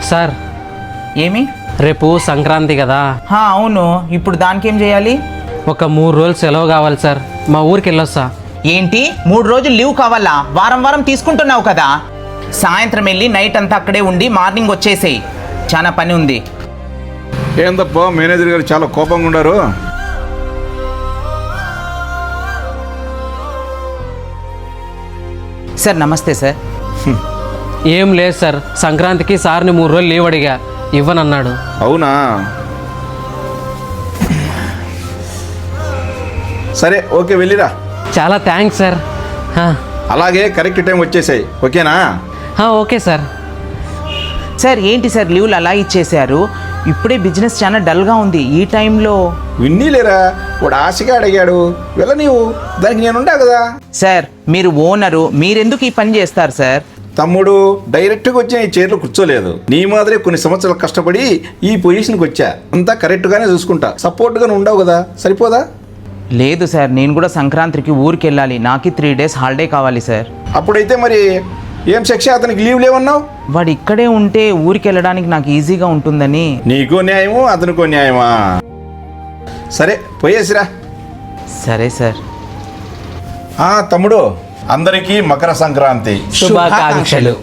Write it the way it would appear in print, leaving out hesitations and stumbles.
Sir ఏమి? రేపు సంక్రాంతి కదా, అవును. ఇప్పుడు దానికి ఏం చేయాలి? ఒక 3 రోజులు సెలవు కావాలి సార్. మా ఊరికి వెళ్ళొస్తా. ఏంటి 3 రోజులు లీవ్ కావాలా? వారం వారం తీసుకుంటున్నావు కదా. సాయంత్రం వెళ్ళి నైట్ అంతా అక్కడే ఉండి మార్నింగ్ వచ్చేసేయి. చాలా పని ఉంది. ఏందప్పా మేనేజర్ గారు చాలా కోపంగా ఉన్నారు. సార్ నమస్తే సార్. ఏం లేదు సార్, సంక్రాంతికి సార్ని 3 రోజులు లీవ్ అడిగా, ఇవ్వనన్నాడు. అవునా, సరే ఓకే వెళ్ళిరా. చాలా థ్యాంక్స్ సార్. అలాగే కరెక్ట్ టైం వచ్చేసాయి, ఓకేనా? Okay sir. సార్ ఏంటి సార్ లీవ్లు అలా ఇచ్చేశారు? ఇప్పుడే బిజినెస్ చాలా డల్గా ఉంది. ఈ టైంలో విన్నీలేరా, వాడు ఆశగా అడిగాడు, వెళ్ళ నీవు, దానికి నేనుండా కదా. సార్ మీరు ఓనరు, మీరెందుకు ఈ పని చేస్తారు సార్? తమ్ముడు, డైరెక్ట్గా వచ్చి నీ చైర్లో కూర్చోలేదు. నీ మాదిరే కొన్ని సంవత్సరాలు కష్టపడి ఈ పొజిషన్కి వచ్చా. అంతా కరెక్ట్గానే చూసుకుంటా, సపోర్ట్గానే ఉండవు కదా, సరిపోదా? లేదు సార్, నేను కూడా సంక్రాంతికి ఊరికి వెళ్ళాలి. నాకు 3 days హాలిడే కావాలి సార్. అప్పుడైతే మరి ఏం శిక్ష, అతనికి లీవ్ లేవన్నావు? వాడు ఇక్కడే ఉంటే ఊరికి వెళ్ళడానికి నాకు ఈజీగా ఉంటుందని. నీకో న్యాయము అతనికో న్యాయమా? సరే పోయేసిరా. సరే సార్. తమ్ముడు, అందరికీ మకర సంక్రాంతి శుభాకాంక్షలు.